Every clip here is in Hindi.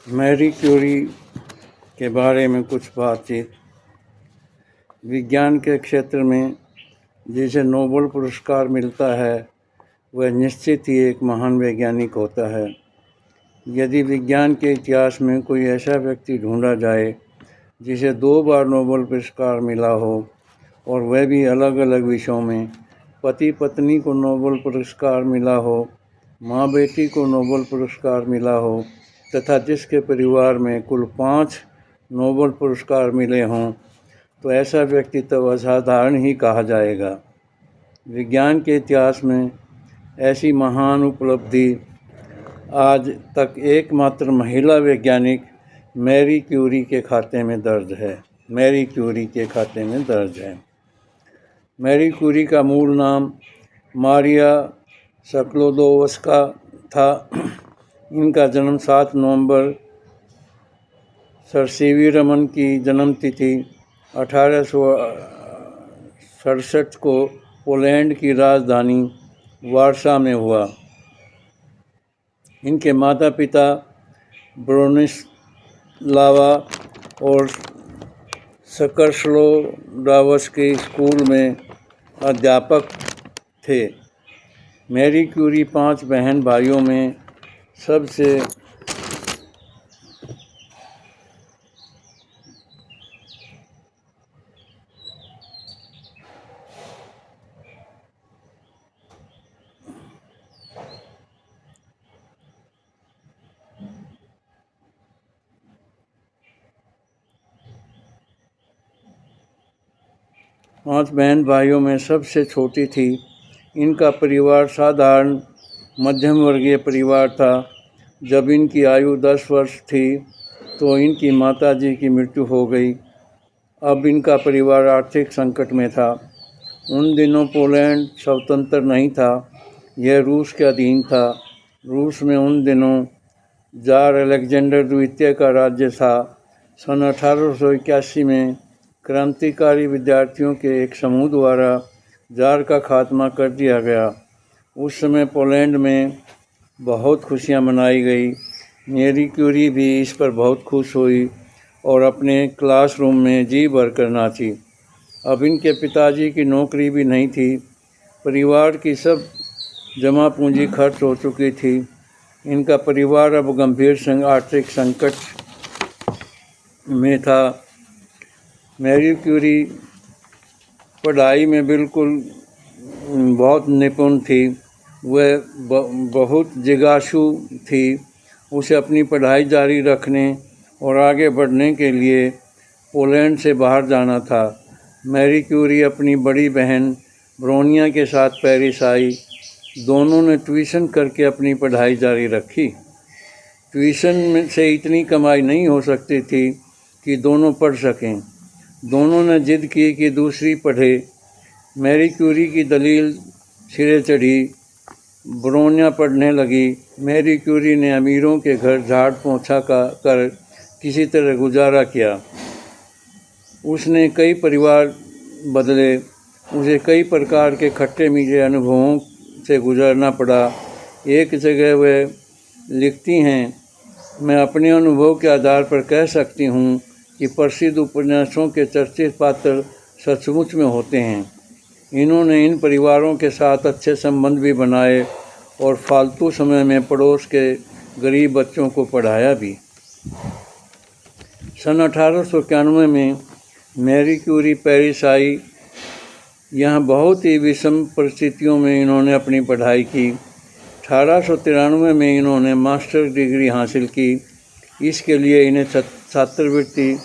मैरी क्यूरी के बारे में कुछ बातचीत। विज्ञान के क्षेत्र में जिसे नोबेल पुरस्कार मिलता है वह निश्चित ही एक महान वैज्ञानिक होता है। यदि विज्ञान के इतिहास में कोई ऐसा व्यक्ति ढूंढा जाए जिसे 2 बार नोबेल पुरस्कार मिला हो और वह भी अलग अलग विषयों में, पति पत्नी को नोबेल पुरस्कार मिला हो, माँ बेटी को नोबेल पुरस्कार मिला हो तथा जिसके परिवार में कुल 5 नोबेल पुरस्कार मिले हों, तो ऐसा व्यक्ति तो असाधारण ही कहा जाएगा। विज्ञान के इतिहास में ऐसी महान उपलब्धि आज तक एकमात्र महिला वैज्ञानिक मैरी क्यूरी के खाते में दर्ज है। मैरी क्यूरी का मूल नाम मारिया स्क्लोदोवस्का था। इनका जन्म 7 नवंबर सर रमन की जन्मतिथि 1867 को पोलैंड की राजधानी वारसा में हुआ। इनके माता पिता ब्रोनिस्लावा और स्कर्सलोडावस्की स्कूल में अध्यापक थे। मैरी क्यूरी 5 बहन भाइयों में सबसे छोटी थी। इनका परिवार साधारण मध्यम वर्गीय परिवार था। जब इनकी आयु 10 वर्ष थी तो इनकी माताजी की मृत्यु हो गई। अब इनका परिवार आर्थिक संकट में था। उन दिनों पोलैंड स्वतंत्र नहीं था, यह रूस के अधीन था। रूस में उन दिनों जार अलेक्जेंडर द्वितीय का राज्य था। सन 1881 में क्रांतिकारी विद्यार्थियों के एक समूह द्वारा जार का खात्मा कर दिया गया। उस समय पोलैंड में बहुत खुशियां मनाई गई। मैरी क्यूरी भी इस पर बहुत खुश हुई और अपने क्लासरूम में जी भरकर नाची। अब इनके पिताजी की नौकरी भी नहीं थी। परिवार की सब जमा पूंजी खर्च हो चुकी थी। इनका परिवार अब गंभीर आर्थिक संकट में था। मैरी क्यूरी पढ़ाई में बिल्कुल बहुत निपुण थी। वह बहुत जिज्ञासु थी। उसे अपनी पढ़ाई जारी रखने और आगे बढ़ने के लिए पोलैंड से बाहर जाना था। मैरी क्यूरी अपनी बड़ी बहन ब्रोनिया के साथ पेरिस आई। दोनों ने ट्यूशन करके अपनी पढ़ाई जारी रखी। ट्यूशन से इतनी कमाई नहीं हो सकती थी कि दोनों पढ़ सकें। दोनों ने जिद की कि दूसरी पढ़े। मैरी क्यूरी की दलील सिरे चढ़ी। ब्रोनिया पढ़ने लगी। मैरी क्यूरी ने अमीरों के घर झाड़ पोंछा कर किसी तरह गुजारा किया। उसने कई परिवार बदले। उसे कई प्रकार के खट्टे मीठे अनुभवों से गुजरना पड़ा। एक जगह वह लिखती हैं, मैं अपने अनुभव के आधार पर कह सकती हूँ कि प्रसिद्ध उपन्यासों के चर्चित पात्र सचमुच में होते हैं। इन्होंने इन परिवारों के साथ अच्छे संबंध भी बनाए और फालतू समय में पड़ोस के गरीब बच्चों को पढ़ाया भी। सन 1891 में मैरी क्यूरी पेरिस आई। यहाँ बहुत ही विषम परिस्थितियों में इन्होंने अपनी पढ़ाई की। 1893 में इन्होंने मास्टर डिग्री हासिल की। इसके लिए इन्हें छात्रवृत्ति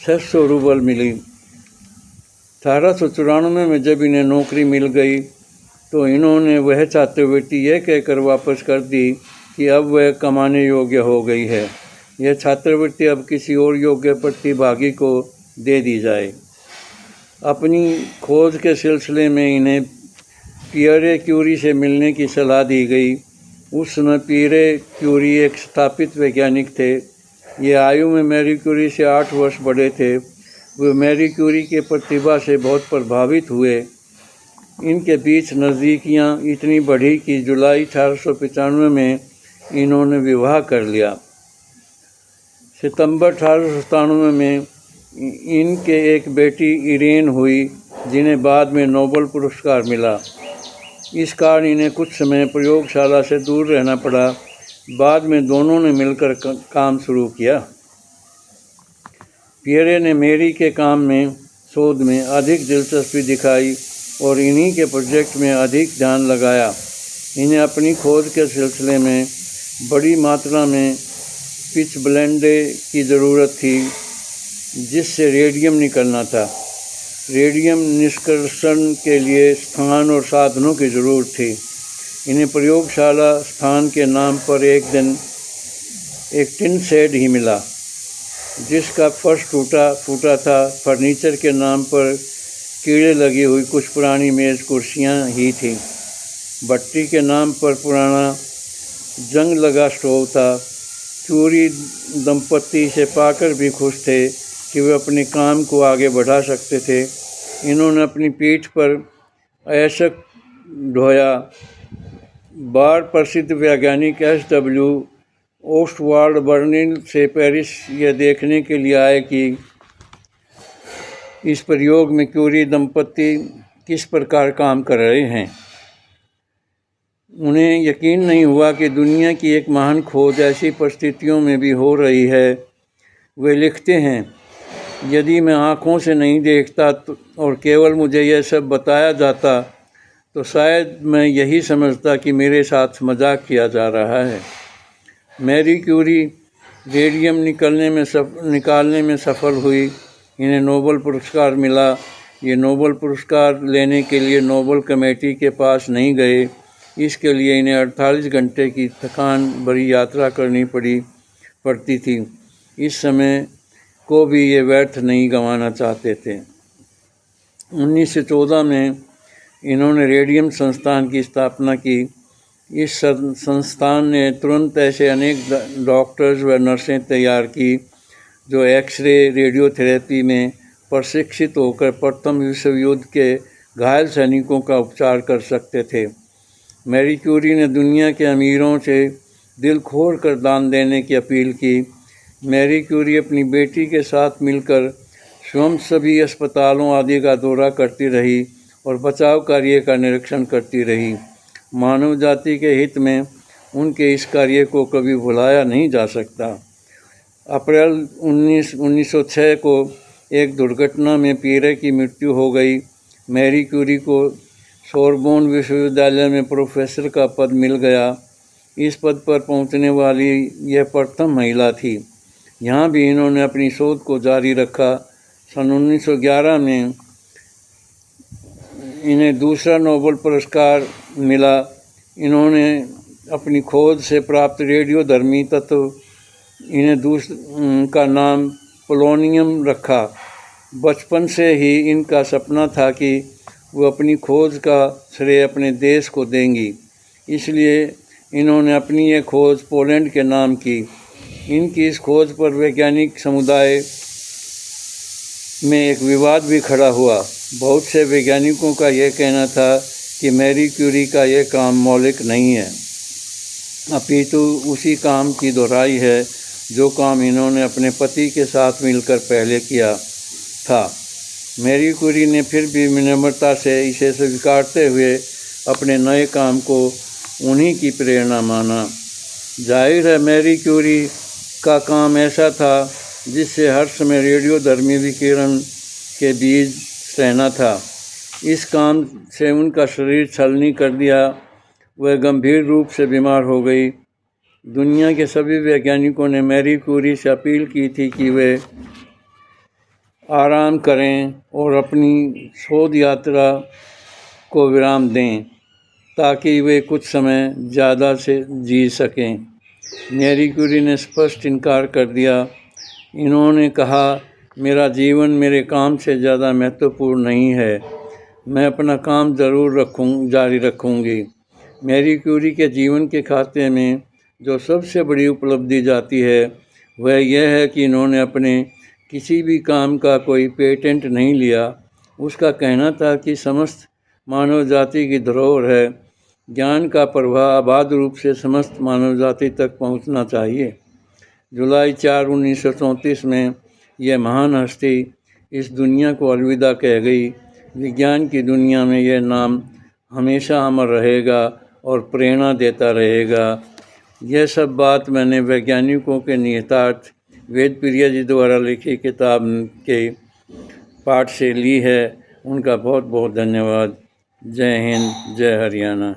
600 रूबल मिली। 1894 में जब इन्हें नौकरी मिल गई तो इन्होंने वह छात्रवृत्ति यह कहकर वापस कर दी कि अब वह कमाने योग्य हो गई है। यह छात्रवृत्ति अब किसी और योग्य प्रतिभागी को दे दी जाए। अपनी खोज के सिलसिले में इन्हें पियरे क्यूरी से मिलने की सलाह दी गई। उस समय पियरे क्यूरी एक स्थापित वैज्ञानिक थे। ये आयु में मैरी क्यूरी से 8 वर्ष बड़े थे। वे मैरी क्यूरी के प्रतिभा से बहुत प्रभावित हुए। इनके बीच नज़दीकियाँ इतनी बढ़ी कि जुलाई 1895 में इन्होंने विवाह कर लिया। सितंबर 1897 में इनके एक बेटी इरेन हुई, जिन्हें बाद में नोबेल पुरस्कार मिला। इस कारण इन्हें कुछ समय प्रयोगशाला से दूर रहना पड़ा। बाद में दोनों ने मिलकर काम शुरू किया। पियरे ने मेरी के काम में शोध में अधिक दिलचस्पी दिखाई और इन्हीं के प्रोजेक्ट में अधिक ध्यान लगाया। इन्हें अपनी खोज के सिलसिले में बड़ी मात्रा में पिच ब्लेंडे की ज़रूरत थी, जिससे रेडियम निकलना था। रेडियम निष्कर्षण के लिए स्थान और साधनों की ज़रूरत थी। इन्हें प्रयोगशाला स्थान के नाम पर एक दिन एक टिन शेड ही मिला, जिसका फर्श फूटा था। फर्नीचर के नाम पर कीड़े लगी हुई कुछ पुरानी मेज़ कुर्सियाँ ही थीं। भट्टी के नाम पर पुराना जंग लगा स्टोव था। क्यूरी दंपत्ति से पाकर भी खुश थे कि वे अपने काम को आगे बढ़ा सकते थे। इन्होंने अपनी पीठ पर ऐशक ढोया। बार प्रसिद्ध वैज्ञानिक SW ओस्टवाल्ड बर्निल से पेरिस यह देखने के लिए आए कि इस प्रयोग में क्यूरी दंपत्ति किस प्रकार काम कर रहे हैं। उन्हें यकीन नहीं हुआ कि दुनिया की एक महान खोज ऐसी परिस्थितियों में भी हो रही है। वे लिखते हैं, यदि मैं आँखों से नहीं देखता और केवल मुझे यह सब बताया जाता तो शायद मैं यही समझता कि मेरे साथ मजाक किया जा रहा है। मैरी क्यूरी रेडियम निकालने में सफल हुई। इन्हें नोबेल पुरस्कार मिला। ये नोबेल पुरस्कार लेने के लिए नोबेल कमेटी के पास नहीं गए। इसके लिए इन्हें 48 घंटे की थकान भरी यात्रा करनी पड़ती थी। इस समय को भी ये व्यर्थ नहीं गंवाना चाहते थे। 1914 में इन्होंने रेडियम संस्थान की स्थापना की। इस संस्थान ने तुरंत ऐसे अनेक डॉक्टर्स व नर्सें तैयार की जो एक्सरे रेडियोथेरेपी में प्रशिक्षित होकर प्रथम विश्व युद्ध के घायल सैनिकों का उपचार कर सकते थे। मैरी क्यूरी ने दुनिया के अमीरों से दिल खोल कर दान देने की अपील की। मैरी क्यूरी अपनी बेटी के साथ मिलकर स्वयं सभी अस्पतालों आदि का दौरा करती रही और बचाव कार्य का निरीक्षण करती रही। मानव जाति के हित में उनके इस कार्य को कभी भुलाया नहीं जा सकता। अप्रैल 1906 को एक दुर्घटना में पियरे की मृत्यु हो गई। मैरी क्यूरी को सोरबोन विश्वविद्यालय में प्रोफेसर का पद मिल गया। इस पद पर पहुंचने वाली यह प्रथम महिला थी। यहाँ भी इन्होंने अपनी शोध को जारी रखा। सन 1911 में इन्हें दूसरा नोबेल पुरस्कार मिला। इन्होंने अपनी खोज से प्राप्त रेडियोधर्मी तत्व का नाम पोलोनियम रखा। बचपन से ही इनका सपना था कि वो अपनी खोज का श्रेय अपने देश को देंगी, इसलिए इन्होंने अपनी ये खोज पोलैंड के नाम की। इनकी इस खोज पर वैज्ञानिक समुदाय में एक विवाद भी खड़ा हुआ। बहुत से वैज्ञानिकों का यह कहना था कि मैरी क्यूरी का यह काम मौलिक नहीं है, अपितु उसी काम की दोहराई है जो काम इन्होंने अपने पति के साथ मिलकर पहले किया था। मैरी क्यूरी ने फिर भी विनम्रता से इसे स्वीकारते हुए अपने नए काम को उन्हीं की प्रेरणा माना। जाहिर है मैरी क्यूरी का काम ऐसा था जिससे हर समय रेडियोधर्मी विकिरण के बीज सहना था। इस काम से उनका शरीर छलनी कर दिया। वह गंभीर रूप से बीमार हो गई। दुनिया के सभी वैज्ञानिकों ने मैरी क्यूरी से अपील की थी कि वे आराम करें और अपनी शोध यात्रा को विराम दें ताकि वे कुछ समय ज़्यादा से जी सकें। मैरी क्यूरी ने स्पष्ट इनकार कर दिया। इन्होंने कहा, मेरा जीवन मेरे काम से ज़्यादा महत्वपूर्ण नहीं है। मैं अपना काम ज़रूर जारी रखूँगी। मैरी क्यूरी के जीवन के खाते में जो सबसे बड़ी उपलब्धि जाती है वह यह है कि इन्होंने अपने किसी भी काम का कोई पेटेंट नहीं लिया। उसका कहना था कि समस्त मानव जाति की धरोहर है। ज्ञान का प्रवाह अबाध रूप से समस्त मानव जाति तक पहुंचना चाहिए। जुलाई 4, 1934 में यह महान हस्ती इस दुनिया को अलविदा कह गई। विज्ञान की दुनिया में यह नाम हमेशा अमर रहेगा और प्रेरणा देता रहेगा। यह सब बात मैंने वैज्ञानिकों के निहितार्थ वेदप्रिया जी द्वारा लिखी किताब के पाठ से ली है। उनका बहुत बहुत धन्यवाद। जय हिंद, जय हरियाणा।